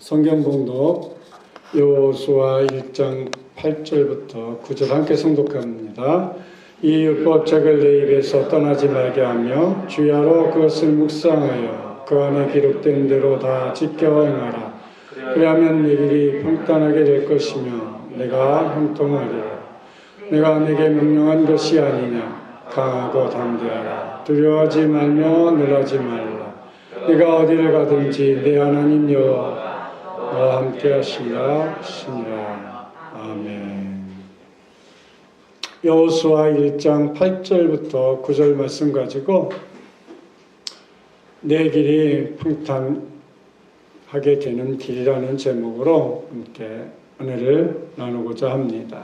성경 봉독 여호수아 1장 8절부터 9절 함께 성독합니다. 이 율법책을 내 입에서 떠나지 말게 하며 주야로 그것을 묵상하여 그 안에 기록된 대로 다 지켜 행하라. 그리하면 네 길이 평탄하게 될 것이며 내가 형통하리라. 내가 내게 명령한 것이 아니냐. 강하고 담대하라. 두려워하지 말며 놀라지 말라. 네가 어디를 가든지 내 하나님 여호와 너와 함께 하시리라 하시니라. 아멘. 여호수아 1장 8절부터 9절 말씀 가지고 내 길이 평탄하게 되는 길이라는 제목으로 함께 은혜를 나누고자 합니다.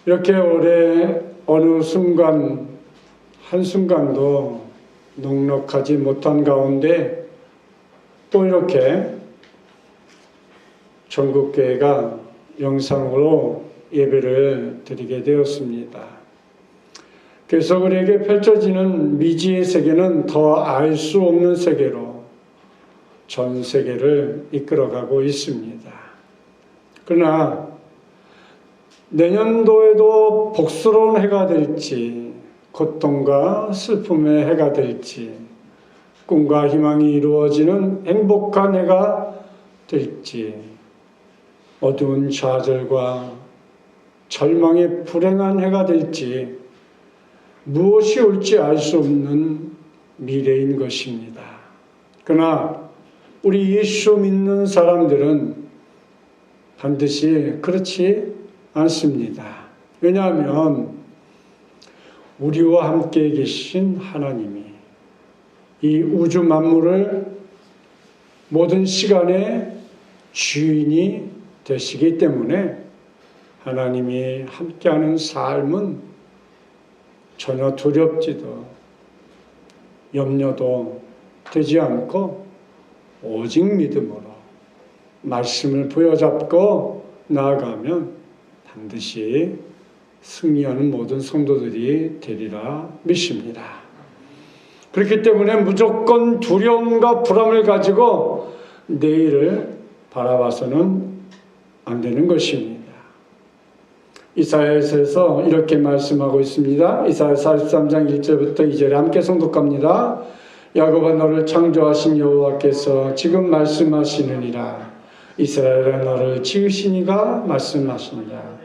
이렇게 올해 어느 순간 한순간도 넉넉하지 못한 가운데 또 이렇게 전국교회가 영상으로 예배를 드리게 되었습니다. 그래서 우리에게 펼쳐지는 미지의 세계는 더 알 수 없는 세계로 전 세계를 이끌어가고 있습니다. 그러나 내년도에도 복스러운 해가 될지 고통과 슬픔의 해가 될지 꿈과 희망이 이루어지는 행복한 해가 될지 어두운 좌절과 절망의 불행한 해가 될지 무엇이 올지 알 수 없는 미래인 것입니다. 그러나 우리 예수 믿는 사람들은 반드시 그렇지 않습니다. 왜냐하면 우리와 함께 계신 하나님이 이 우주 만물을 모든 시간의 주인이 되시기 때문에 하나님이 함께하는 삶은 전혀 두렵지도 염려도 되지 않고 오직 믿음으로 말씀을 부여잡고 나아가면 반드시 승리하는 모든 성도들이 되리라 믿습니다. 그렇기 때문에 무조건 두려움과 불안을 가지고 내일을 바라봐서는 안 되는 것입니다. 이사야서에서 이렇게 말씀하고 있습니다. 이사야 43장 1절부터 2절에 함께 성독합니다. 야곱아 너를 창조하신 여호와께서 지금 말씀하시느니라. 이스라엘아 너를 지으신 이가 말씀하시니라.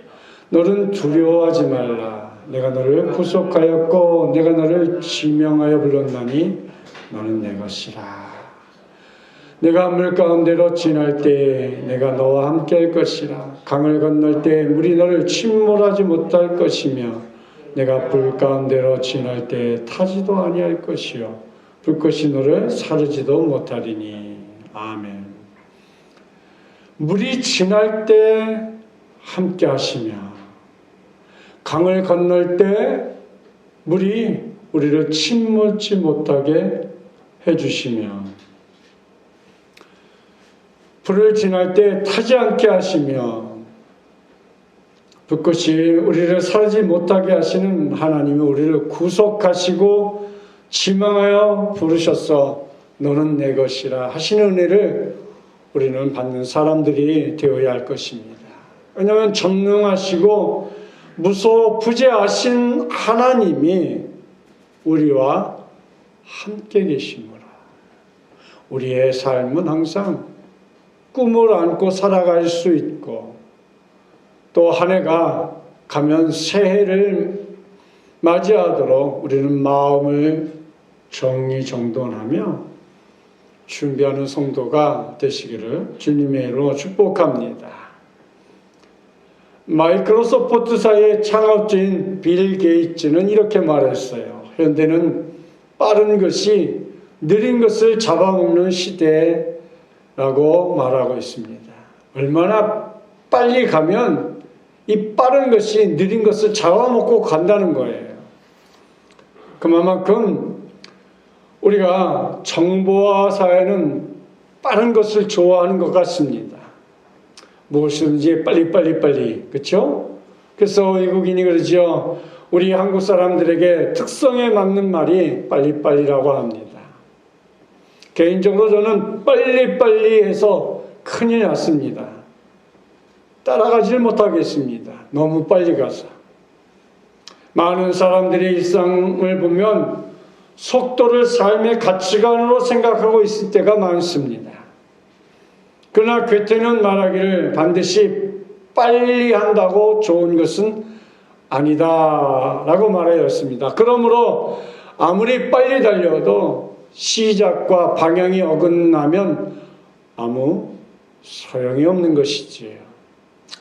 너는 두려워하지 말라. 내가 너를 구속하였고 내가 너를 지명하여 불렀나니 너는 내 것이라. 내가 물 가운데로 지날 때에 내가 너와 함께 할 것이라. 강을 건널 때에 물이 너를 침몰하지 못할 것이며 내가 불 가운데로 지날 때에 타지도 아니할 것이요 불꽃이 너를 사르지도 못하리니. 아멘. 물이 지날 때 함께 하시며 강을 건널 때 물이 우리를 침몰치 못하게 해주시며 불을 지날 때 타지 않게 하시며 불꽃이 우리를 사르지 못하게 하시는 하나님이 우리를 구속하시고 지명하여 부르셔서 너는 내 것이라 하시는 은혜를 우리는 받는 사람들이 되어야 할 것입니다. 왜냐하면 전능하시고 무서워 부재하신 하나님이 우리와 함께 계시므로 우리의 삶은 항상 꿈을 안고 살아갈 수 있고 또 한 해가 가면 새해를 맞이하도록 우리는 마음을 정리정돈하며 준비하는 성도가 되시기를 주님의 이름으로 축복합니다. 마이크로소프트사의 창업주인 빌 게이츠는 이렇게 말했어요. 현대는 빠른 것이 느린 것을 잡아먹는 시대라고 말하고 있습니다. 얼마나 빨리 가면 이 빠른 것이 느린 것을 잡아먹고 간다는 거예요. 그만큼 우리가 정보화 사회는 빠른 것을 좋아하는 것 같습니다. 무엇이든지 빨리, 그렇죠? 그래서 외국인이 그러죠. 우리 한국 사람들에게 특성에 맞는 말이 빨리빨리라고 합니다. 개인적으로 저는 빨리빨리 해서 큰일 났습니다. 따라가지를 못하겠습니다. 너무 빨리 가서. 많은 사람들의 일상을 보면 속도를 삶의 가치관으로 생각하고 있을 때가 많습니다. 그러나 괴테는 말하기를 반드시 빨리 한다고 좋은 것은 아니다 라고 말하였습니다. 그러므로 아무리 빨리 달려도 시작과 방향이 어긋나면 아무 소용이 없는 것이지요.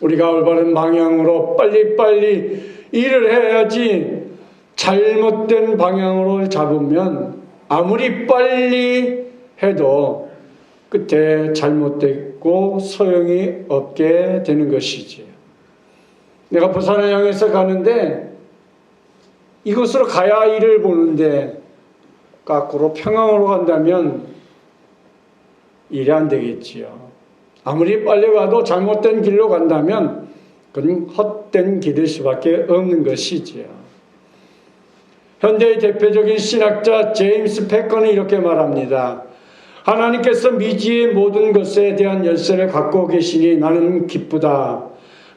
우리가 올바른 방향으로 빨리빨리 일을 해야지 잘못된 방향으로 잡으면 아무리 빨리 해도 끝에 잘못됐고 소용이 없게 되는 것이지요. 내가 부산을 향해서 가는데 이곳으로 가야 일을 보는데 거꾸로 평양으로 간다면 일이 안 되겠지요. 아무리 빨리 가도 잘못된 길로 간다면 그건 헛된 길일 수밖에 없는 것이지요. 현대의 대표적인 신학자 제임스 패커는 이렇게 말합니다. 하나님께서 미지의 모든 것에 대한 열쇠를 갖고 계시니 나는 기쁘다.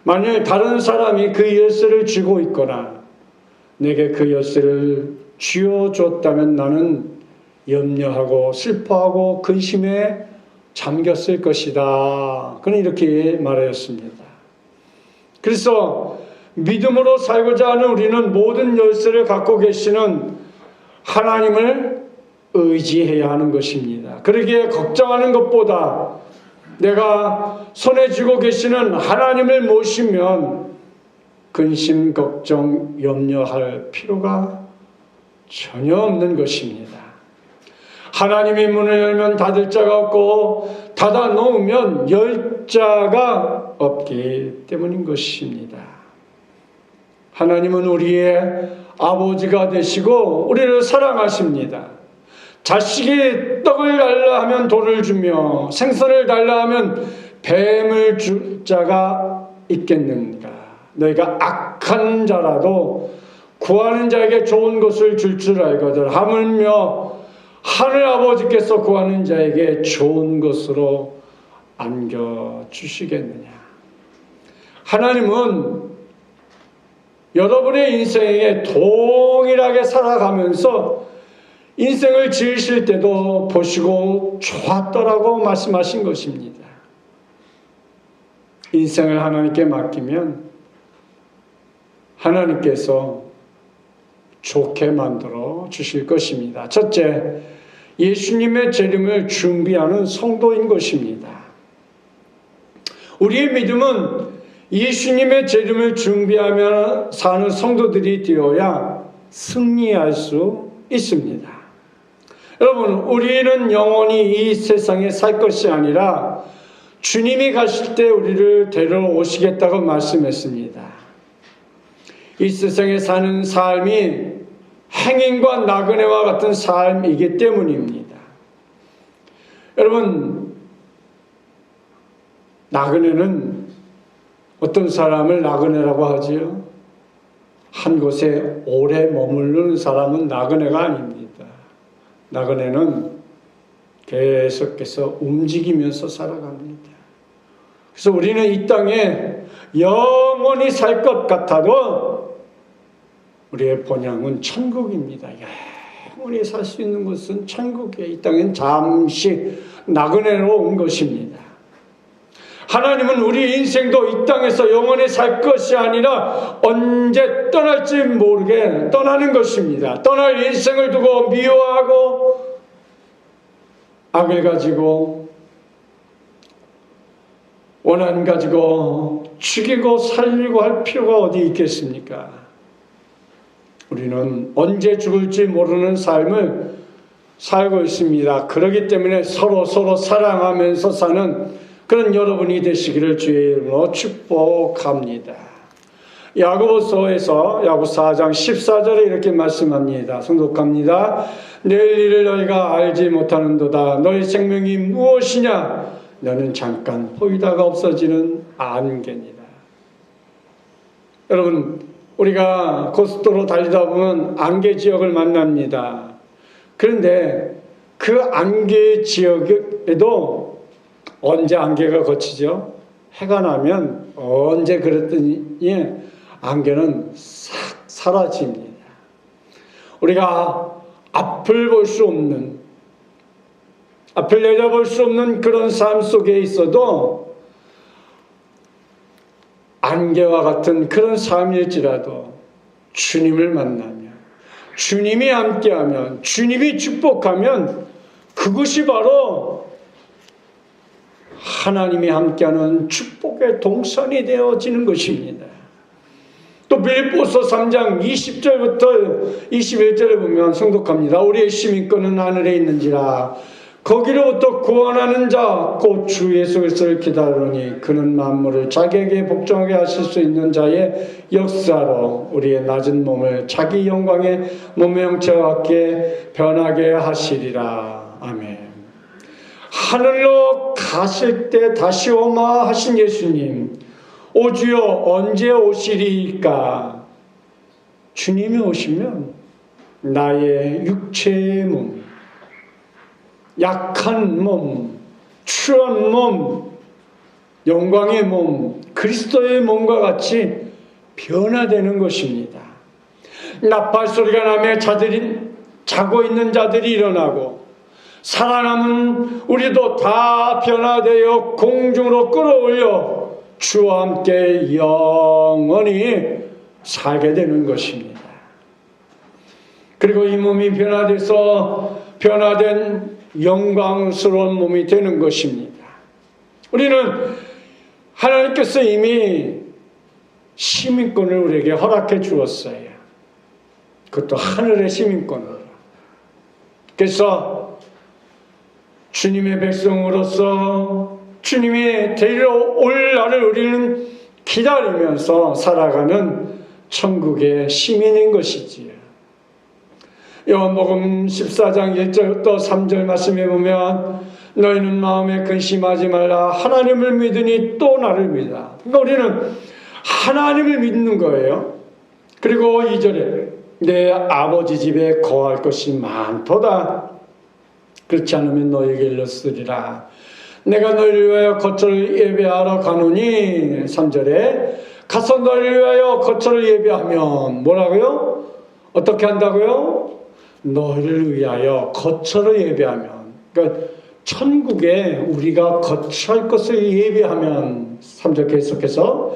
만일 다른 사람이 그 열쇠를 쥐고 있거나 내게 그 열쇠를 쥐어줬다면 나는 염려하고 슬퍼하고 근심에 잠겼을 것이다. 그는 이렇게 말하였습니다. 그래서 믿음으로 살고자 하는 우리는 모든 열쇠를 갖고 계시는 하나님을 의지해야 하는 것입니다. 그러기에 걱정하는 것보다 내가 손에 쥐고 계시는 하나님을 모시면 근심, 걱정, 염려할 필요가 전혀 없는 것입니다. 하나님의 문을 열면 닫을 자가 없고 닫아 놓으면 열 자가 없기 때문인 것입니다. 하나님은 우리의 아버지가 되시고 우리를 사랑하십니다. 자식이 떡을 달라 하면 돌을 주며 생선을 달라 하면 뱀을 줄 자가 있겠는가? 너희가 악한 자라도 구하는 자에게 좋은 것을 줄 줄 알거든. 하물며 하늘 아버지께서 구하는 자에게 좋은 것으로 안겨주시겠느냐? 하나님은 여러분의 인생에 동일하게 살아가면서 인생을 지으실 때도 보시고 좋았더라고 말씀하신 것입니다. 인생을 하나님께 맡기면 하나님께서 좋게 만들어 주실 것입니다. 첫째, 예수님의 재림을 준비하는 성도인 것입니다. 우리의 믿음은 예수님의 재림을 준비하며 사는 성도들이 되어야 승리할 수 있습니다. 여러분, 우리는 영원히 이 세상에 살 것이 아니라 주님이 가실 때 우리를 데려오시겠다고 말씀했습니다. 이 세상에 사는 삶이 행인과 나그네와 같은 삶이기 때문입니다. 여러분, 나그네는 어떤 사람을 나그네라고 하지요? 한 곳에 오래 머무르는 사람은 나그네가 아닙니다. 나그네는 계속해서 움직이면서 살아갑니다. 그래서 우리는 이 땅에 영원히 살 것 같아도 우리의 본향은 천국입니다. 영원히 살 수 있는 것은 천국이에요. 이 땅엔 잠시 나그네로 온 것입니다. 하나님은 우리 인생도 이 땅에서 영원히 살 것이 아니라 언제 떠날지 모르게 떠나는 것입니다. 떠날 인생을 두고 미워하고 악을 가지고 원한 가지고 죽이고 살리고 할 필요가 어디 있겠습니까? 우리는 언제 죽을지 모르는 삶을 살고 있습니다. 그렇기 때문에 서로 사랑하면서 사는 그런 여러분이 되시기를 주의 이름으로 축복합니다. 야고보서에서 야고 4장 14절에 이렇게 말씀합니다. 성독합니다. 내일 일을 너희가 알지 못하는도다. 너희 생명이 무엇이냐? 너는 잠깐 보이다가 없어지는 안개니라. 여러분, 우리가 고속도로 달리다 보면 안개 지역을 만납니다. 그런데 그 안개 지역에도 언제 안개가 걷히죠? 해가 나면 언제 그랬더니 안개는 싹 사라집니다. 우리가 앞을 볼 수 없는, 앞을 내다볼 수 없는 그런 삶 속에 있어도 안개와 같은 그런 삶일지라도 주님을 만나면, 주님이 함께하면, 주님이 축복하면 그것이 바로 하나님이 함께하는 축복의 동선이 되어지는 것입니다. 또 빌립보서 3장 20절부터 21절에 보면 성독합니다. 우리의 시민권은 하늘에 있는지라 거기로부터 구원하는 자 곧 주 예수 그리스도를 기다리니 그는 만물을 자기에게 복종하게 하실 수 있는 자의 역사로 우리의 낮은 몸을 자기 영광의 몸의 형체와 같게 변하게 하시리라. 아멘. 하늘로 가실 때 다시 오마 하신 예수님, 오 주여 언제 오시리까? 주님이 오시면 나의 육체의 몸, 약한 몸, 추한 몸, 영광의 몸, 그리스도의 몸과 같이 변화되는 것입니다. 나팔 소리가 나며 자고 있는 자들이 일어나고 살아남은 우리도 다 변화되어 공중으로 끌어올려 주와 함께 영원히 살게 되는 것입니다. 그리고 이 몸이 변화된 영광스러운 몸이 되는 것입니다. 우리는 하나님께서 이미 시민권을 우리에게 허락해 주었어요. 그것도 하늘의 시민권으로. 그래서 주님의 백성으로서 주님이 데리러 올 날을 우리는 기다리면서 살아가는 천국의 시민인 것이지요. 요한복음 14장 1절부터 3절 말씀에 보면 너희는 마음에 근심하지 말라 하나님을 믿으니 또 나를 믿어. 그러니까 우리는 하나님을 믿는 거예요. 그리고 2절에 내 아버지 집에 거할 것이 많도다. 그렇지 않으면 너희에게 일렀으리라. 내가 너희를 위하여 거처를 예배하러 가노니 3절에 가서 너희를 위하여 거처를 예배하면 뭐라고요? 어떻게 한다고요? 너희를 위하여 거처를 예배하면, 그러니까 천국에 우리가 거처할 것을 예배하면 3절 계속해서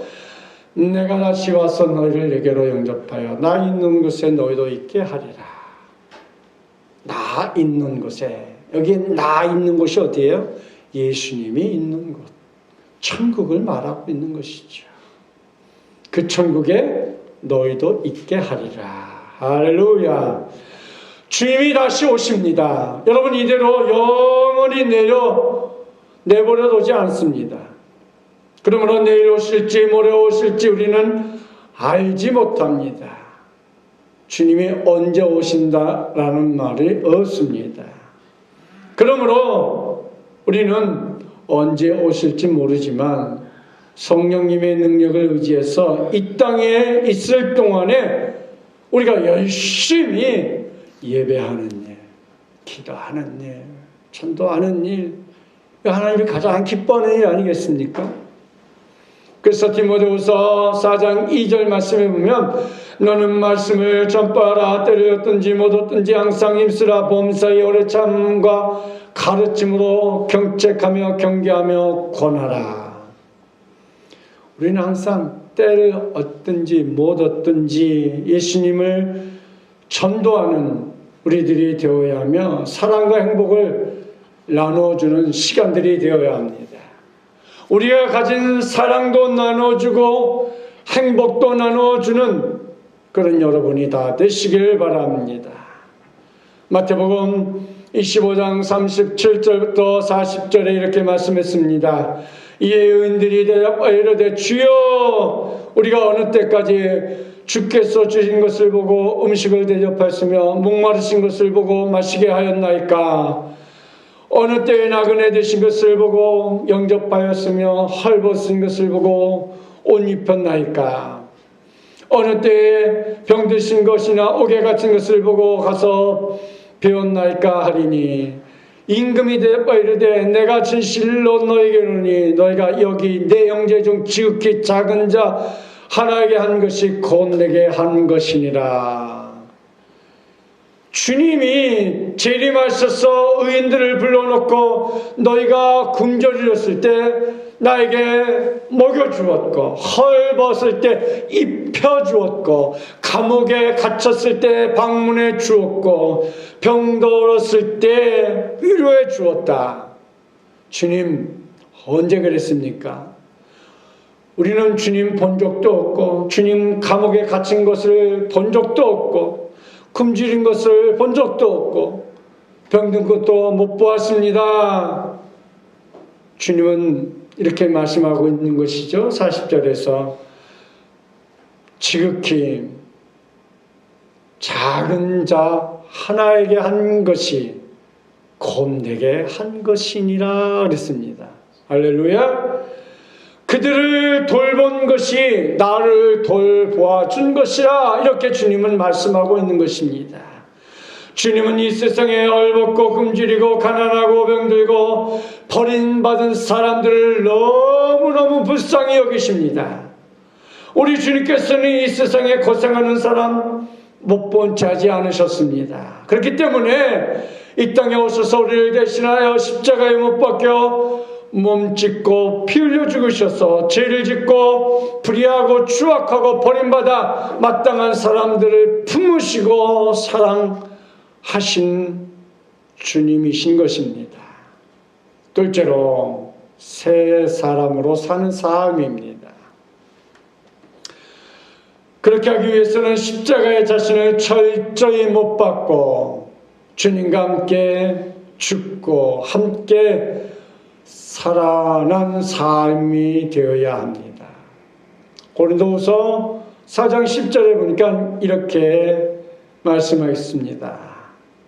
내가 다시 와서 너희를 내게로 영접하여 나 있는 곳에 너희도 있게 하리라. 나 있는 곳에, 여기 나 있는 곳이 어디예요? 예수님이 있는 곳, 천국을 말하고 있는 것이죠. 그 천국에 너희도 있게 하리라. 할렐루야. 주님이 다시 오십니다. 여러분, 이대로 영원히 내버려 두지 않습니다. 그러므로 내일 오실지 모레 오실지 우리는 알지 못합니다. 주님이 언제 오신다라는 말이 없습니다. 그러므로 우리는 언제 오실지 모르지만 성령님의 능력을 의지해서 이 땅에 있을 동안에 우리가 열심히 예배하는 일, 기도하는 일, 전도하는 일, 하나님이 가장 기뻐하는 일 아니겠습니까? 그래서 디모데후서 4장 2절 말씀에 보면 너는 말씀을 전파하라. 때를 얻든지 못 얻든지 항상 힘쓰라. 범사에 오래 참과 가르침으로 경책하며 경계하며 권하라. 우리는 항상 때를 얻든지 못 얻든지 예수님을 전도하는 우리들이 되어야 하며 사랑과 행복을 나눠주는 시간들이 되어야 합니다. 우리가 가진 사랑도 나눠주고 행복도 나눠주는 그런 여러분이 다 되시길 바랍니다. 마태복음 25장 37절부터 40절에 이렇게 말씀했습니다. 이에 의인들이 대답하여 이르되 주여 우리가 어느 때까지 주께서 주신 것을 보고 음식을 대접하였으며 목마르신 것을 보고 마시게 하였나이까? 어느 때에 나그네 되신 것을 보고 영접하였으며 헐벗은 것을 보고 옷 입혔나이까? 어느 때에 병드신 것이나 옥에 갇힌 것을 보고 가서 배웠나이까 하리니 임금이 대답하여 이르되 내가 진실로 너에게 이르노니 너희가 여기 내 형제 중 지극히 작은 자 하나에게 한 것이 곧 내게 한 것이니라. 주님이 재림하셔서 의인들을 불러놓고 너희가 굶주렸을 때 나에게 먹여주었고, 헐벗을 때 입혀주었고, 감옥에 갇혔을 때 방문해 주었고, 병들었을 때 위로해 주었다. 주님 언제 그랬습니까? 우리는 주님 본 적도 없고, 주님 감옥에 갇힌 것을 본 적도 없고, 굶주린 것을 본 적도 없고, 병든 것도 못 보았습니다. 주님은 이렇게 말씀하고 있는 것이죠. 40절에서 지극히 작은 자 하나에게 한 것이 곧 내게 한 것이니라 그랬습니다. 할렐루야. 그들을 돌본 것이 나를 돌보아 준 것이라, 이렇게 주님은 말씀하고 있는 것입니다. 주님은 이 세상에 얼벗고 굶주리고 가난하고 병들고 버림받은 사람들을 너무너무 불쌍히 여기십니다. 우리 주님께서는 이 세상에 고생하는 사람 못 본 채 하지 않으셨습니다. 그렇기 때문에 이 땅에 오셔서 우리를 대신하여 십자가에 못 박혀 몸 찢고 피 흘려 죽으셔서 죄를 짓고 불의하고 추악하고 버림받아 마땅한 사람들을 품으시고 사랑하신 주님이신 것입니다. 둘째로 새 사람으로 사는 삶입니다. 그렇게 하기 위해서는 십자가에 자신을 철저히 못 박고 주님과 함께 죽고 함께 살아난 삶이 되어야 합니다. 고린도후서 4장 10절에 보니까 이렇게 말씀하겠습니다.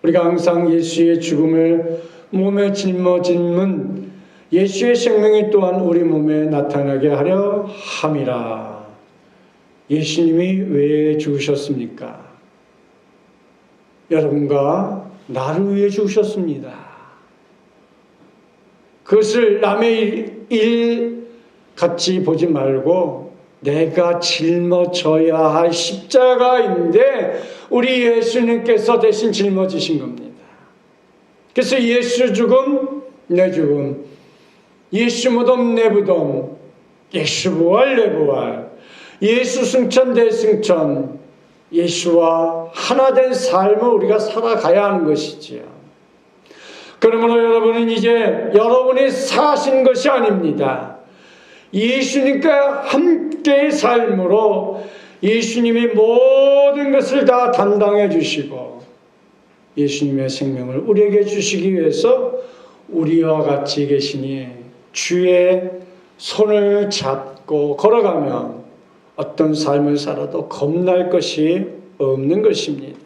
우리가 항상 예수의 죽음을 몸에 짊어짐은 예수의 생명이 또한 우리 몸에 나타나게 하려 함이라. 예수님이 왜 죽으셨습니까? 여러분과 나를 위해 죽으셨습니다. 그것을 남의 일 같이 보지 말고 내가 짊어져야 할 십자가인데 우리 예수님께서 대신 짊어지신 겁니다. 그래서 예수 죽음 내 죽음, 예수 무덤 내 무덤, 예수 부활 내 부활, 예수 승천 내 승천, 예수와 하나 된 삶을 우리가 살아가야 하는 것이지요. 그러므로 여러분은 이제 여러분이 사신 것이 아닙니다. 예수님과 함께의 삶으로 예수님이 모든 것을 다 담당해 주시고 예수님의 생명을 우리에게 주시기 위해서 우리와 같이 계시니 주의 손을 잡고 걸어가면 어떤 삶을 살아도 겁날 것이 없는 것입니다.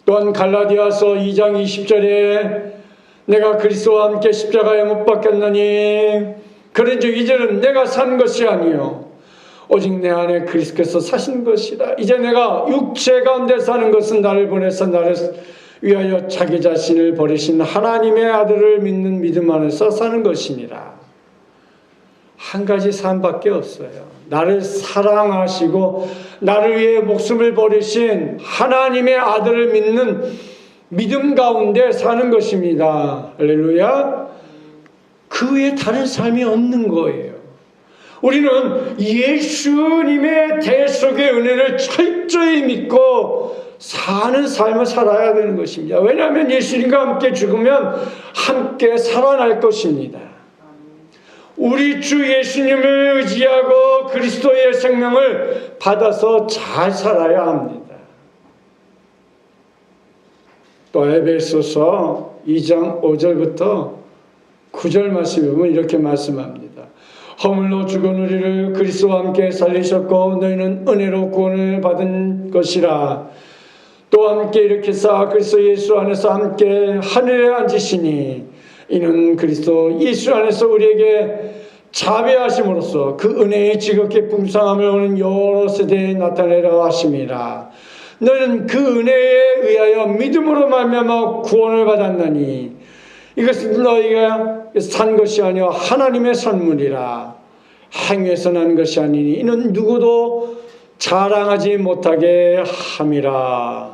또한 갈라디아서 2장 20절에 내가 그리스도와 함께 십자가에 못 박혔느니 그런즉 이제는 내가 산 것이 아니요 오직 내 안에 그리스도께서 사신 것이라. 이제 내가 육체 가운데 사는 것은 나를 보내서 나를 위하여 자기 자신을 버리신 하나님의 아들을 믿는 믿음 안에서 사는 것이니라. 한 가지 삶밖에 없어요. 나를 사랑하시고 나를 위해 목숨을 버리신 하나님의 아들을 믿는 믿음 가운데 사는 것입니다. 할렐루야. 그 외에 다른 삶이 없는 거예요. 우리는 예수님의 대속의 은혜를 철저히 믿고 사는 삶을 살아야 되는 것입니다. 왜냐하면 예수님과 함께 죽으면 함께 살아날 것입니다. 우리 주 예수님을 의지하고 그리스도의 생명을 받아서 잘 살아야 합니다. 또 에베소서 2장 5절부터 9절 말씀에 보면 이렇게 말씀합니다. 허물로 죽은 우리를 그리스도와 함께 살리셨고 너희는 은혜로 구원을 받은 것이라. 또 함께 일으키사 그리스도 예수 안에서 함께 하늘에 앉으시니 이는 그리스도 예수 안에서 우리에게 자비하심으로써 그 은혜의 지극히 풍성함을 오는 여러 세대에 나타내려 하심이라. 너는 그 은혜에 의하여 믿음으로 말미암아 구원을 받았나니 이것은 너희가 산 것이 아니요 하나님의 선물이라. 행위에서 난 것이 아니니 이는 누구도 자랑하지 못하게 함이라.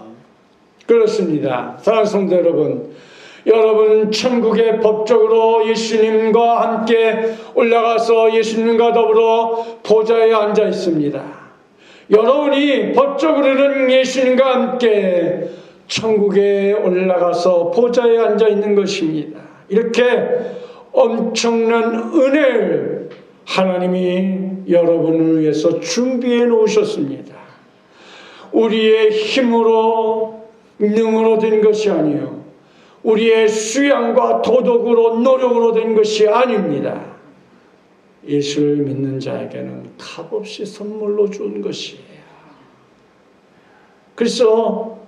그렇습니다. 사랑하는 성도 여러분, 여러분 천국에 법적으로 예수님과 함께 올라가서 예수님과 더불어 보좌에 앉아 있습니다. 여러분이 법적으로는 예수님과 함께 천국에 올라가서 보좌에 앉아 있는 것입니다. 이렇게 엄청난 은혜를 하나님이 여러분을 위해서 준비해 놓으셨습니다. 우리의 힘으로 능으로 된 것이 아니요 우리의 수양과 도덕으로 노력으로 된 것이 아닙니다. 예수를 믿는 자에게는 값없이 선물로 준 것이에요. 그래서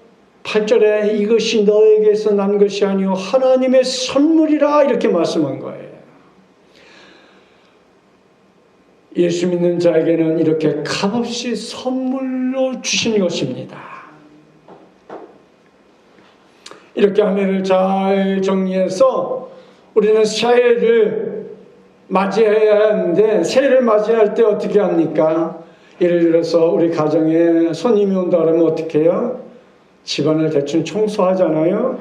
8절에 이것이 너에게서 난 것이 아니요 하나님의 선물이라 이렇게 말씀한 거예요. 예수 믿는 자에게는 이렇게 값없이 선물로 주신 것입니다. 이렇게 한 해를 잘 정리해서 우리는 새해를 맞이해야 하는데 새해를 맞이할 때 어떻게 합니까? 예를 들어서 우리 가정에 손님이 온다 그러면 어떻게 해요? 집안을 대충 청소하잖아요.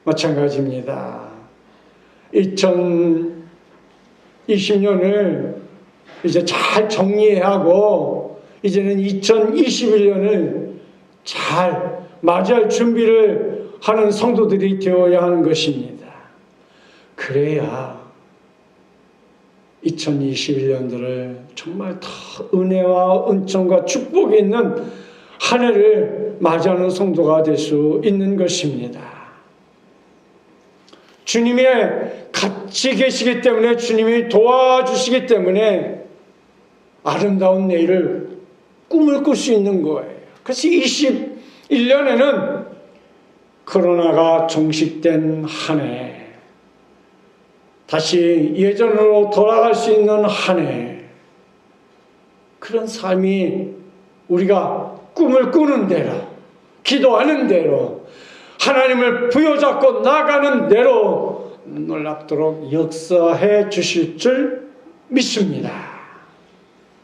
마찬가지입니다. 2020년을 이제 잘 정리하고 이제는 2021년을 잘 맞이할 준비를 하는 성도들이 되어야 하는 것입니다. 그래야 2021년도를 정말 더 은혜와 은총과 축복이 있는 한 해를 맞이하는 성도가 될 수 있는 것입니다. 주님이 같이 계시기 때문에 주님이 도와주시기 때문에 아름다운 내일을 꿈을 꿀 수 있는 거예요. 그래서 21년에는 코로나가 종식된 한 해, 다시 예전으로 돌아갈 수 있는 한 해, 그런 삶이 우리가 꿈을 꾸는 대로, 기도하는 대로, 하나님을 부여잡고 나가는 대로 놀랍도록 역사해 주실 줄 믿습니다.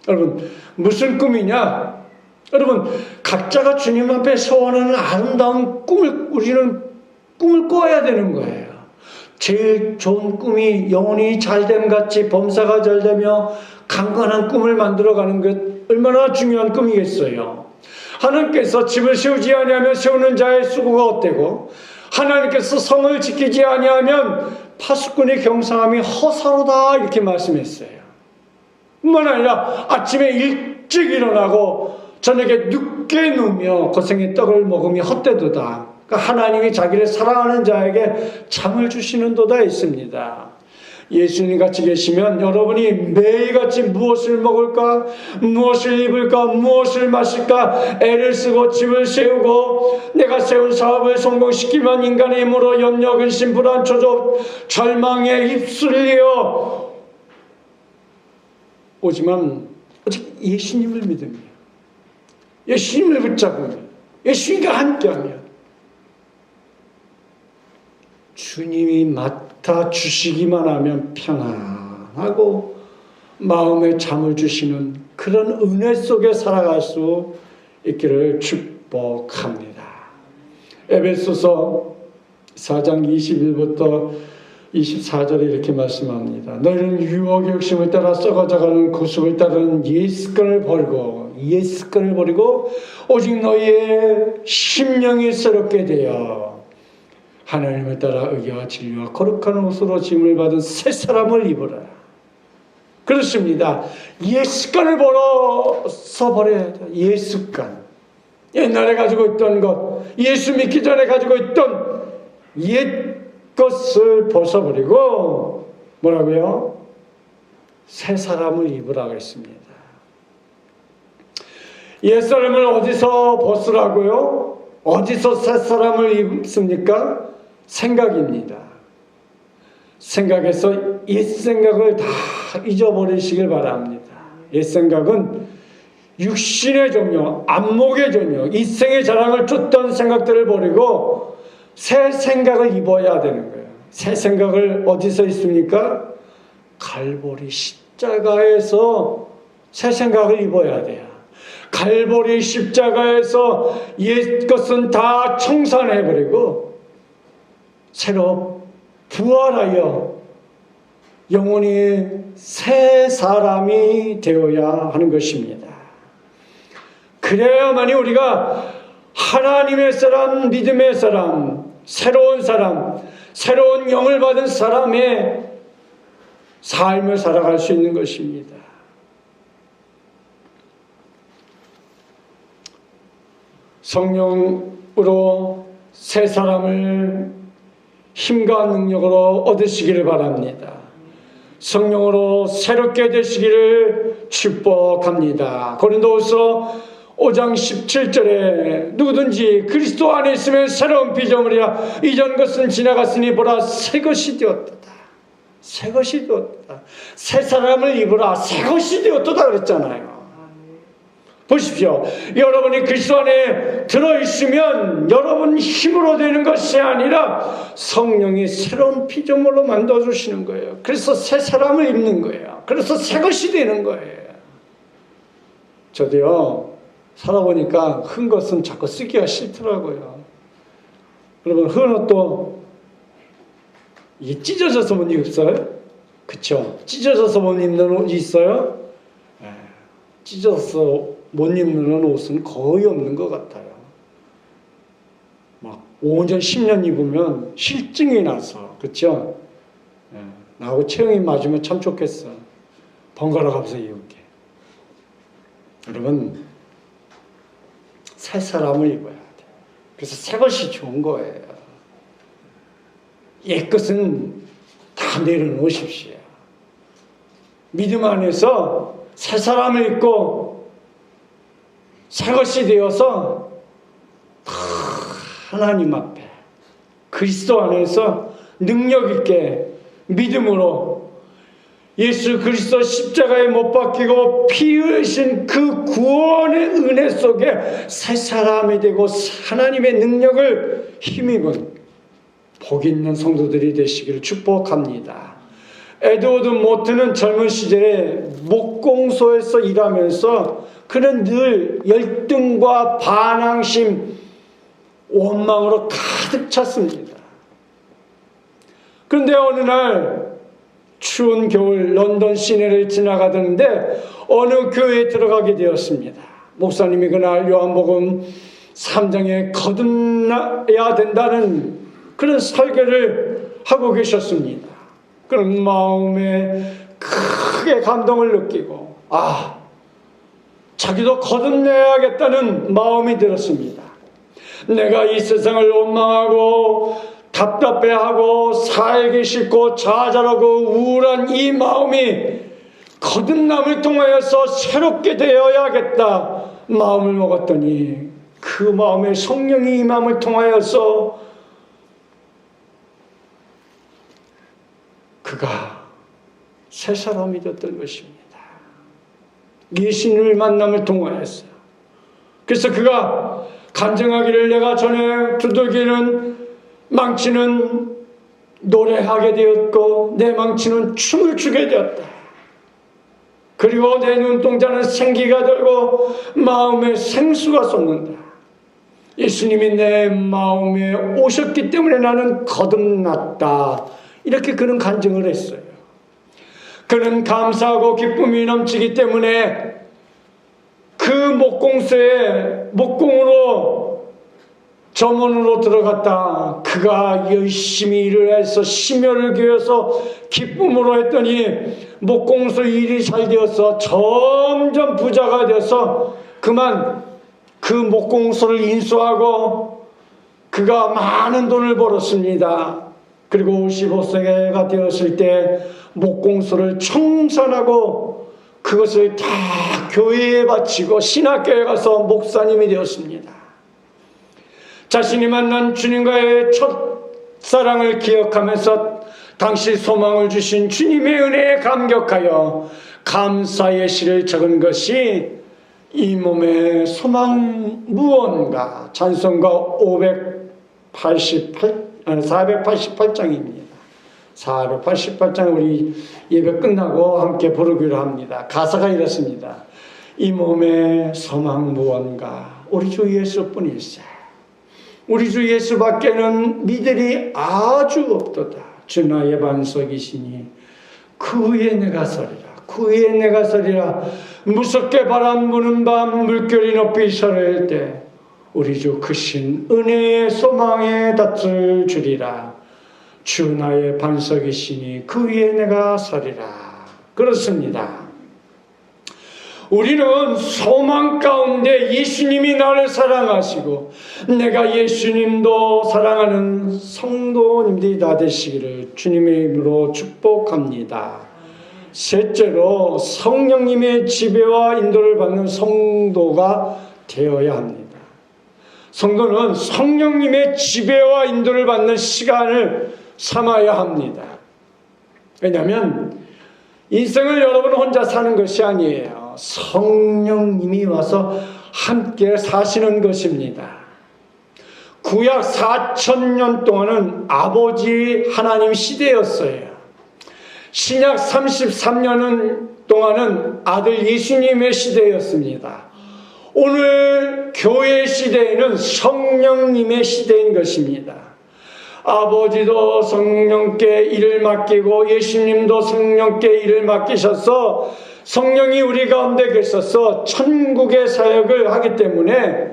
여러분, 무슨 꿈이냐? 여러분, 각자가 주님 앞에 소원하는 아름다운 우리는 꿈을 꿔야 되는 거예요. 제일 좋은 꿈이 영혼이 잘됨 같이 범사가 잘되며 강건한 꿈을 만들어가는 것 얼마나 중요한 꿈이겠어요. 하나님께서 집을 세우지 아니하면 세우는 자의 수고가 헛되고 하나님께서 성을 지키지 아니하면 파수꾼의 경상함이 허사로다 이렇게 말씀했어요. 뿐만 아니라 아침에 일찍 일어나고 저녁에 늦게 누우며 고생의 떡을 먹으며 헛되도다. 그러니까 하나님이 자기를 사랑하는 자에게 잠을 주시는 도다 있습니다. 예수님 같이 계시면 여러분이 매일같이 무엇을 먹을까, 무엇을 입을까, 무엇을 마실까 애를 쓰고 집을 세우고 내가 세운 사업을 성공시키면 인간의 힘으로 염려, 근심, 불안, 초조, 절망에 휩쓸려 오지만 오직 예수님을 믿으며 예수님을 붙잡으며 예수님과 함께하며 주님이 맡아주시기만 하면 평안하고 마음에 잠을 주시는 그런 은혜 속에 살아갈 수 있기를 축복합니다. 에베소서 4장 21부터 24절에 이렇게 말씀합니다. 너희는 유혹의 욕심을 따라 썩어져가는 구속을 따르는 옛습관을 버리고 오직 너희의 심령이 새롭게 되어 하나님을 따라 의와 진리와 거룩한 옷으로 짐을 받은 새 사람을 입어라. 그렇습니다. 옛습관을 버려야 돼요. 옛습관. 옛날에 가지고 있던 것, 예수 믿기 전에 가지고 있던 옛 것을 벗어버리고 뭐라고요? 새 사람을 입으라고 했습니다. 옛 사람을 어디서 벗으라고요? 어디서 새 사람을 입습니까? 생각입니다. 생각에서 옛 생각을 다 잊어버리시길 바랍니다. 옛 생각은 육신의 종려, 안목의 종려, 이생의 자랑을 쫓던 생각들을 버리고 새 생각을 입어야 되는 거예요. 새 생각을 어디서 있습니까? 갈보리 십자가에서 새 생각을 입어야 돼요. 갈보리 십자가에서 옛 것은 다 청산해버리고 새로 부활하여 영원히 새 사람이 되어야 하는 것입니다. 그래야만이 우리가 하나님의 사람, 믿음의 사람, 새로운 영을 받은 사람의 삶을 살아갈 수 있는 것입니다. 성령으로 새 사람을 힘과 능력으로 얻으시기를 바랍니다. 성령으로 새롭게 되시기를 축복합니다. 고린도후서 5장 17절에 누구든지 그리스도 안에 있으면 새로운 피조물이라 이전 것은 지나갔으니 보라 새 것이 되었도다. 새 것이 되었도다. 새 사람을 입으라 새 것이 되었도다 그랬잖아요. 보십시오. 여러분이 그리스도 안에 들어있으면 여러분 힘으로 되는 것이 아니라 성령이 새로운 피조물로 만들어주시는 거예요. 그래서 새 사람을 입는 거예요. 그래서 새 것이 되는 거예요. 저도요, 살아보니까 흔 것은 자꾸 쓰기가 싫더라고요. 여러분, 흔 옷도 이게 찢어져서 못 입어요? 그쵸? 찢어져서 못 입는 옷이 있어요? 찢어서 못 입는 옷은 거의 없는 것 같아요. 막 5년, 10년 입으면 실증이 나서, 그렇죠? 나하고 체형이 맞으면 참 좋겠어. 번갈아 가면서 입을게. 여러분, 새 사람을 입어야 돼. 그래서 새 것이 좋은 거예요. 옛 것은 다 내려놓으십시오. 믿음 안에서 새 사람을 입고 새 것이 되어서 하나님 앞에 그리스도 안에서 능력 있게 믿음으로 예수 그리스도 십자가에 못 박히고 피 흘리신 그 구원의 은혜 속에 새 사람이 되고 하나님의 능력을 힘입은 복 있는 성도들이 되시기를 축복합니다. 에드워드 모트는 젊은 시절에 목공소에서 일하면서 그는 늘 열등과 반항심, 원망으로 가득 찼습니다. 그런데 어느 날 추운 겨울 런던 시내를 지나가던데 어느 교회에 들어가게 되었습니다. 목사님이 그날 요한복음 3장에 거듭나야 된다는 그런 설교를 하고 계셨습니다. 그런 마음에 크게 감동을 느끼고 자기도 거듭내야겠다는 마음이 들었습니다. 내가 이 세상을 원망하고 답답해하고 살기 싫고 좌절하고 우울한 이 마음이 거듭남을 통하여서 새롭게 되어야겠다 마음을 먹었더니 그 마음에 성령이 임함을 통하여서 그가 새 사람이 되었던 것입니다. 예수님을 만남을 통하여서. 그래서 그가 간증하기를 내가 전에 두들기는 망치는 노래하게 되었고 내 망치는 춤을 추게 되었다. 그리고 내 눈동자는 생기가 들고 마음에 생수가 솟는다. 예수님이 내 마음에 오셨기 때문에 나는 거듭났다. 이렇게 그는 간증을 했어요. 그는 감사하고 기쁨이 넘치기 때문에 그 목공소에 목공으로 점원으로 들어갔다. 그가 열심히 일을 해서 심혈을 기울여서 기쁨으로 했더니 목공소 일이 잘 되어서 점점 부자가 되어서 그만 그 목공소를 인수하고 그가 많은 돈을 벌었습니다. 그리고 55세가 되었을 때 목공소를 청산하고 그것을 다 교회에 바치고 신학교에 가서 목사님이 되었습니다. 자신이 만난 주님과의 첫사랑을 기억하면서 당시 소망을 주신 주님의 은혜에 감격하여 감사의 시를 적은 것이 이 몸의 소망 무언가 찬송가 488장입니다. 488장 우리 예배 끝나고 함께 부르기로 합니다. 가사가 이렇습니다. 이 몸의 소망 무언가 우리 주 예수뿐일세. 우리 주 예수밖에는 믿으리 아주 없도다. 주 나의 반석이시니 그 위에 내가 서리라. 그 위에 내가 서리라. 무섭게 바람 부는 밤 물결이 높이 서릴 때 우리 주 크신 은혜의 소망에 닿을 주리라. 주 나의 반석이시니 그 위에 내가 서리라. 그렇습니다. 우리는 소망 가운데 예수님이 나를 사랑하시고 내가 예수님도 사랑하는 성도님들이 다 되시기를 주님의 이름으로 축복합니다. 셋째로 성령님의 지배와 인도를 받는 성도가 되어야 합니다. 성도는 성령님의 지배와 인도를 받는 시간을 삼아야 합니다. 왜냐하면 인생을 여러분 혼자 사는 것이 아니에요. 성령님이 와서 함께 사시는 것입니다. 구약 4000년 동안은 아버지 하나님 시대였어요. 신약 33년 동안은 아들 예수님의 시대였습니다. 오늘 교회 시대에는 성령님의 시대인 것입니다. 아버지도 성령께 일을 맡기고 예수님도 성령께 일을 맡기셔서 성령이 우리 가운데 계셔서 천국의 사역을 하기 때문에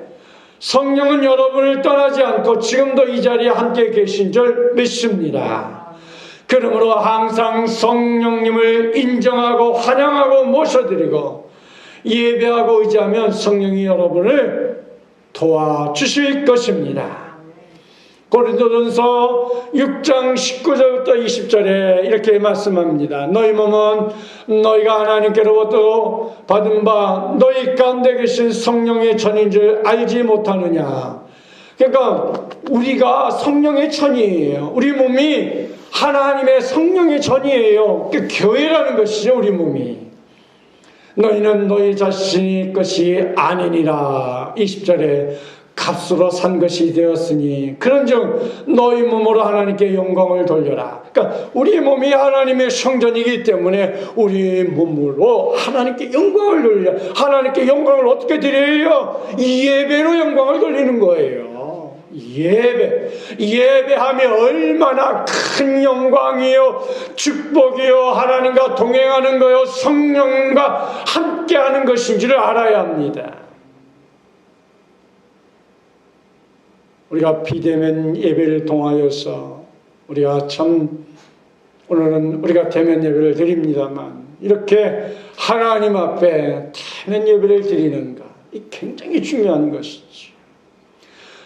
성령은 여러분을 떠나지 않고 지금도 이 자리에 함께 계신 줄 믿습니다. 그러므로 항상 성령님을 인정하고 환영하고 모셔드리고 예배하고 의지하면 성령이 여러분을 도와주실 것입니다. 고린도전서 6장 19절부터 20절에 이렇게 말씀합니다. 너희 몸은 너희가 하나님께로부터 받은 바 너희 가운데 계신 성령의 전인 줄 알지 못하느냐. 그러니까 우리가 성령의 전이에요. 우리 몸이 하나님의 성령의 전이에요. 그 교회라는 것이죠. 우리 몸이. 너희는 너희 자신의 것이 아니니라. 20절에 값으로 산 것이 되었으니 그런즉 너희 몸으로 하나님께 영광을 돌려라. 그러니까 우리 몸이 하나님의 성전이기 때문에 우리 몸으로 하나님께 영광을 돌려. 하나님께 영광을 어떻게 드려요? 예배로 영광을 돌리는 거예요. 예배하면 얼마나 큰 영광이요 축복이요 하나님과 동행하는 거요 성령과 함께하는 것인지를 알아야 합니다. 우리가 비대면 예배를 통하여서 우리가 참 오늘은 우리가 대면 예배를 드립니다만 이렇게 하나님 앞에 대면 예배를 드리는 것 이 굉장히 중요한 것이죠.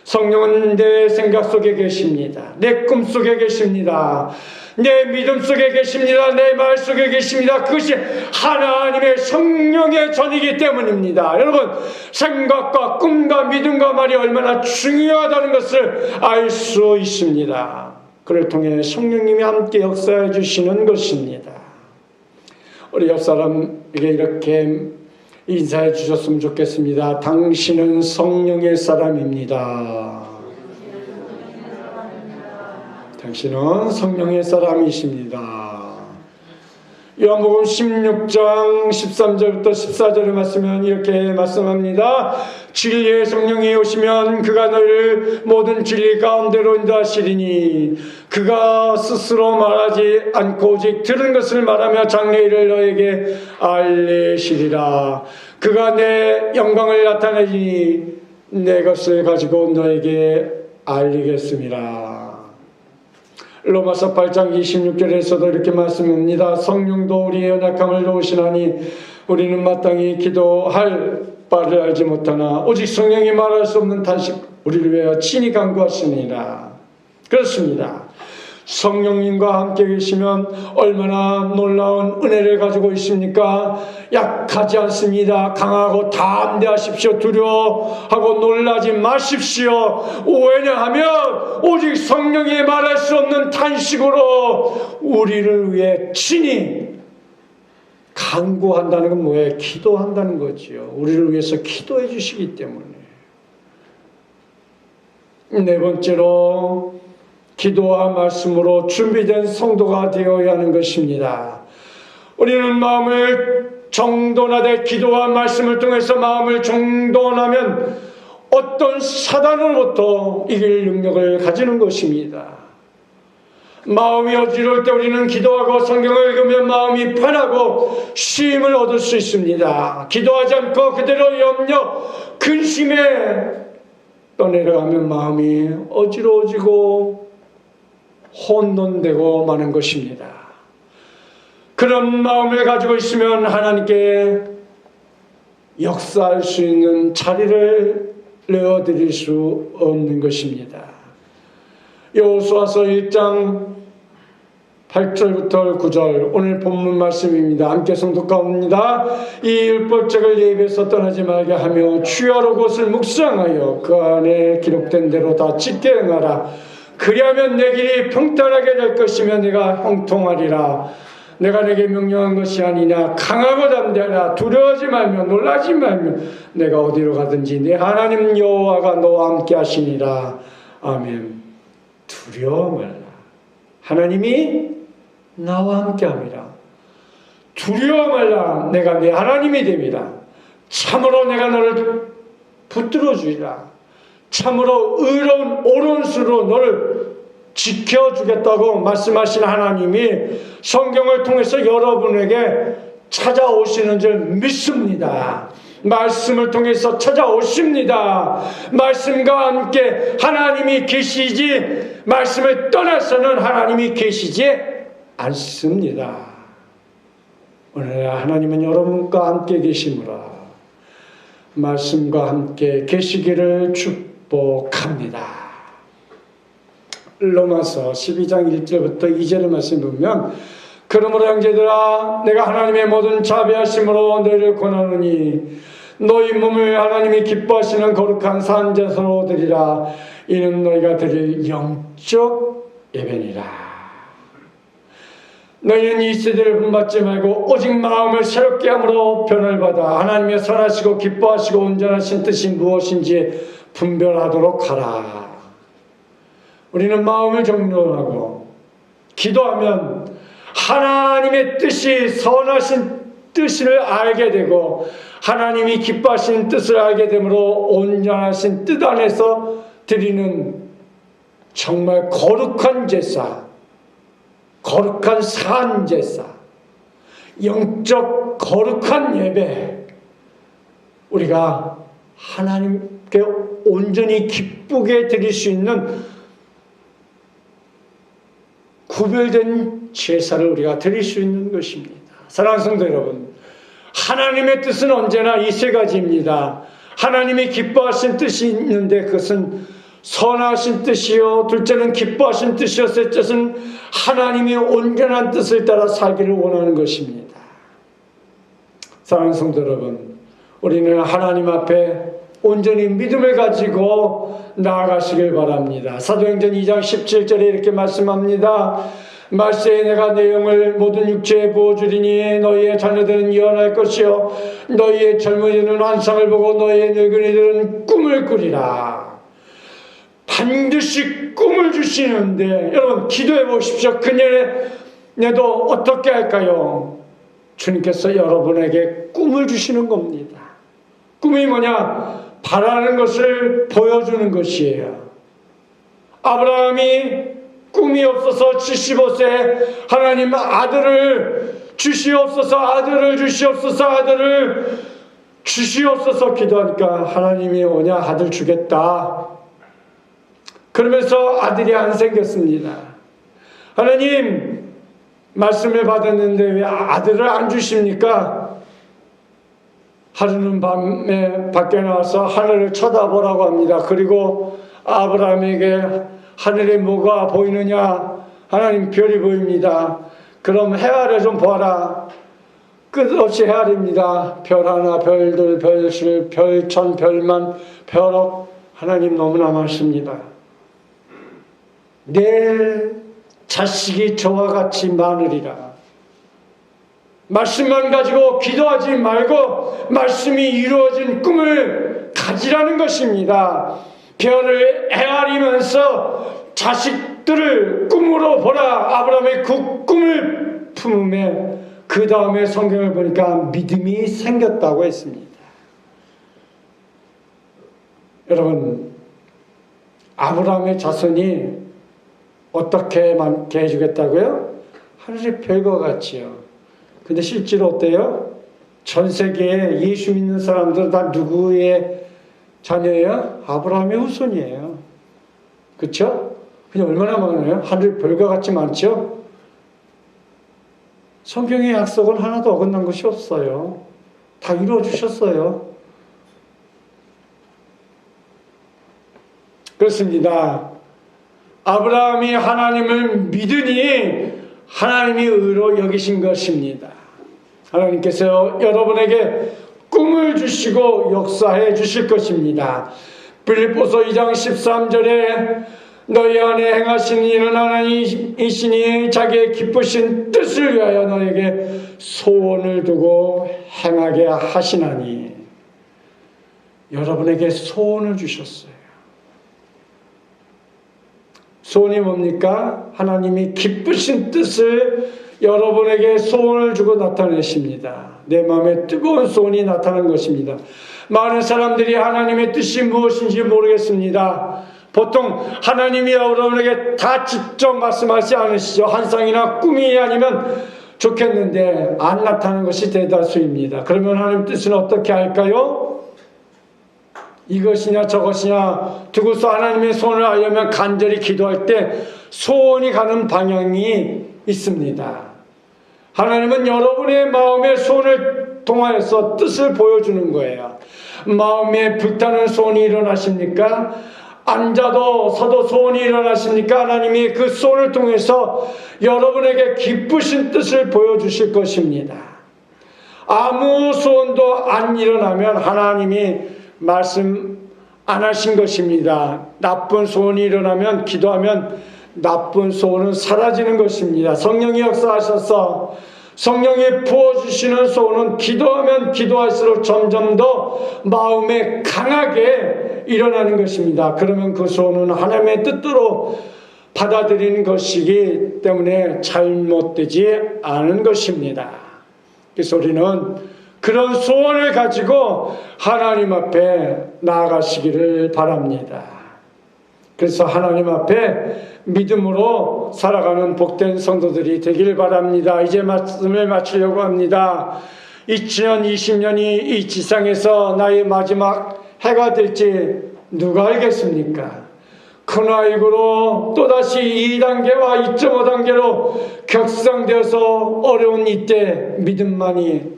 성령은 내 생각 속에 계십니다. 내 꿈 속에 계십니다. 내 믿음 속에 계십니다. 내 말 속에 계십니다. 그것이 하나님의 성령의 전이기 때문입니다. 여러분 생각과 꿈과 믿음과 말이 얼마나 중요하다는 것을 알 수 있습니다. 그를 통해 성령님이 함께 역사해 주시는 것입니다. 우리 옆 사람에게 이렇게 인사해 주셨으면 좋겠습니다. 당신은 성령의 사람입니다. 당신은 성령의 사람이십니다. 요한복음 16장 13절부터 14절에 말씀은 이렇게 말씀합니다. 진리의 성령이 오시면 그가 너희를 모든 진리 가운데로 인도하시리니 그가 스스로 말하지 않고 오직 들은 것을 말하며 장래일을 너에게 알리시리라. 그가 내 영광을 나타내니 내 것을 가지고 너에게 알리겠습니다. 로마서 8장 26절에서도 이렇게 말씀합니다. 성령도 우리의 연약함을 도우시나니 우리는 마땅히 기도할 바를 알지 못하나 오직 성령이 말할 수 없는 탄식 우리를 위하여 친히 간구하시니라. 그렇습니다. 성령님과 함께 계시면 얼마나 놀라운 은혜를 가지고 있습니까? 약하지 않습니다. 강하고 담대하십시오. 두려워하고 놀라지 마십시오. 왜냐하면 오직 성령이 말할 수 없는 탄식으로 우리를 위해 친히 간구한다는 건 뭐예요? 기도한다는 거지요. 우리를 위해서 기도해 주시기 때문에. 네 번째로 기도와 말씀으로 준비된 성도가 되어야 하는 것입니다. 우리는 마음을 정돈하되 기도와 말씀을 통해서 마음을 정돈하면 어떤 사단으로부터 이길 능력을 가지는 것입니다. 마음이 어지러울 때 우리는 기도하고 성경을 읽으면 마음이 편하고 쉼을 얻을 수 있습니다. 기도하지 않고 그대로 염려, 근심에 떠내려가면 마음이 어지러워지고 혼돈되고 마는 것입니다. 그런 마음을 가지고 있으면 하나님께 역사할 수 있는 자리를 내어드릴 수 없는 것입니다. 여호수아서 1장 8절부터 9절 오늘 본문 말씀입니다. 함께 성독하옵니다. 이 율법책을 내 입에서 떠나지 말게 하며 주야로 그것을 묵상하여 그 안에 기록된 대로 다 지켜 행하라. 그리하면 내 길이 평탄하게 될 것이며 내가 형통하리라. 내가 내게 명령한 것이 아니냐. 강하고 담대하라. 두려워하지 말며 놀라지 말며 내가 어디로 가든지 내 하나님 여호와가 너와 함께 하시니라. 아멘. 두려워 말라. 하나님이 나와 함께 함이라. 두려워 말라. 내가 네 하나님이 됩니다. 참으로 내가 너를 붙들어 주리라. 참으로 의로운 오른수로 너를 지켜주겠다고 말씀하신 하나님이 성경을 통해서 여러분에게 찾아오시는 줄 믿습니다. 말씀을 통해서 찾아오십니다. 말씀과 함께 하나님이 계시지 말씀을 떠나서는 하나님이 계시지 않습니다. 오늘 하나님은 여러분과 함께 계시므로 말씀과 함께 계시기를 축복합니다. 로마서 12장 1절부터 2절의 말씀 보면 그러므로 형제들아 내가 하나님의 모든 자비하심으로 너희를 권하노니 너희 몸을 하나님이 기뻐하시는 거룩한 산제사로 드리라. 이는 너희가 드릴 영적 예배니라. 너희는 이 세대를 본받지 말고 오직 마음을 새롭게 함으로 변을 받아 하나님의 선하시고 기뻐하시고 온전하신 뜻이 무엇인지 분별하도록 하라. 우리는 마음을 정돈하고 기도하면 하나님의 뜻이 선하신 뜻을 알게 되고 하나님이 기뻐하시는 뜻을 알게 되므로 온전하신 뜻 안에서 드리는 정말 거룩한 제사, 거룩한 산제사, 영적 거룩한 예배, 우리가 하나님께 온전히 기쁘게 드릴 수 있는 구별된 제사를 우리가 드릴 수 있는 것입니다. 사랑하는 성도 여러분, 하나님의 뜻은 언제나 이 세 가지입니다. 하나님이 기뻐하신 뜻이 있는데 그것은 선하신 뜻이요, 둘째는 기뻐하신 뜻이요, 셋째는 하나님이 온전한 뜻을 따라 살기를 원하는 것입니다. 사랑하는 성도 여러분, 우리는 하나님 앞에 온전히 믿음을 가지고 나아가시길 바랍니다. 사도행전 2장 17절에 이렇게 말씀합니다. 말세에 내가 내 영을 모든 육체에 부어주리니 너희의 자녀들은 예언할 것이요 너희의 젊은이들은 환상을 보고 너희의 늙은이들은 꿈을 꾸리라. 반드시 꿈을 주시는데 여러분 기도해 보십시오. 그녀네도 어떻게 할까요? 주님께서 여러분에게 꿈을 주시는 겁니다. 꿈이 뭐냐? 바라는 것을 보여주는 것이에요. 아브라함이 꿈이 없어서 75세 하나님 아들을 주시옵소서, 아들을 주시옵소서, 아들을 주시옵소서 기도하니까 하나님이 오냐? 아들 주겠다. 그러면서 아들이 안 생겼습니다. 하나님 말씀을 받았는데 왜 아들을 안 주십니까? 하루는 밤에 밖에 나와서 하늘을 쳐다보라고 합니다. 그리고 아브라함에게 하늘에 뭐가 보이느냐? 하나님 별이 보입니다. 그럼 해아래 좀 보아라. 끝없이 해아립니다. 별 하나, 별들, 별실, 별천, 별만, 별억. 하나님 너무나 많습니다. 내 자식이 저와 같이 많으리라. 말씀만 가지고 기도하지 말고 말씀이 이루어진 꿈을 가지라는 것입니다. 별을 헤아리면서 자식들을 꿈으로 보라. 아브라함의 그 꿈을 품음에 그 다음에 성경을 보니까 믿음이 생겼다고 했습니다. 여러분, 아브라함의 자손이 어떻게 많게 해주겠다고요? 하늘의 별과 같이요. 근데 실제로 어때요? 전 세계에 예수 믿는 사람들은 다 누구의 자녀예요? 아브라함의 후손이에요. 그렇죠? 근데 얼마나 많아요? 하늘의 별과 같이 많죠? 성경의 약속은 하나도 어긋난 것이 없어요. 다 이루어주셨어요. 그렇습니다. 아브라함이 하나님을 믿으니 하나님이 의로 여기신 것입니다. 하나님께서 여러분에게 꿈을 주시고 역사해 주실 것입니다. 빌립보서 2장 13절에 너희 안에 행하신 일은 하나님이시니 자기의 기쁘신 뜻을 위하여 너에게 소원을 두고 행하게 하시나니, 여러분에게 소원을 주셨어요. 소원이 뭡니까? 하나님이 기쁘신 뜻을 여러분에게 소원을 주고 나타내십니다. 내 마음에 뜨거운 소원이 나타난 것입니다. 많은 사람들이 하나님의 뜻이 무엇인지 모르겠습니다. 보통 하나님이 여러분에게 다 직접 말씀하지 않으시죠. 환상이나 꿈이 아니면 좋겠는데 안 나타나는 것이 대다수입니다. 그러면 하나님 뜻은 어떻게 할까요? 이것이냐 저것이냐 두고서 하나님의 소원을 알려면 간절히 기도할 때 소원이 가는 방향이 있습니다. 하나님은 여러분의 마음의 소원을 통하여서 뜻을 보여주는 거예요. 마음에 불타는 소원이 일어나십니까? 앉아도 서도 소원이 일어나십니까? 하나님이 그 소원을 통해서 여러분에게 기쁘신 뜻을 보여주실 것입니다. 아무 소원도 안 일어나면 하나님이 말씀 안 하신 것입니다. 나쁜 소원이 일어나면 기도하면 나쁜 소원은 사라지는 것입니다. 성령이 역사하셔서 성령이 부어주시는 소원은 기도하면 기도할수록 점점 더 마음에 강하게 일어나는 것입니다. 그러면 그 소원은 하나님의 뜻대로 받아들이는 것이기 때문에 잘못되지 않은 것입니다. 그래서 우리는 그런 소원을 가지고 하나님 앞에 나아가시기를 바랍니다. 그래서 하나님 앞에 믿음으로 살아가는 복된 성도들이 되길 바랍니다. 이제 말씀을 마치려고 합니다. 2020년이 이 지상에서 나의 마지막 해가 될지 누가 알겠습니까? 코로나19로 또다시 2단계와 2.5단계로 격상되어서 어려운 이때 믿음만이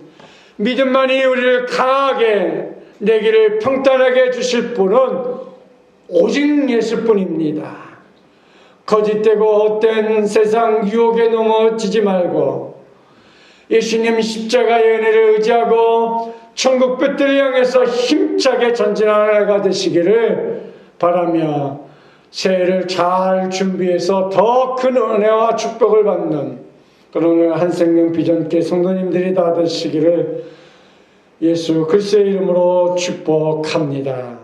우리를 강하게 내 길을 평탄하게 해주실 분은 오직 예수뿐입니다. 거짓되고 헛된 세상 유혹에 넘어지지 말고 예수님 십자가의 은혜를 의지하고 천국 볕을 향해서 힘차게 전진하는 해가 되시기를 바라며 새해를 잘 준비해서 더 큰 은혜와 축복을 받는 그런 한생명 비전교 성도님들이 다 되시기를 예수 그리스도의 이름으로 축복합니다.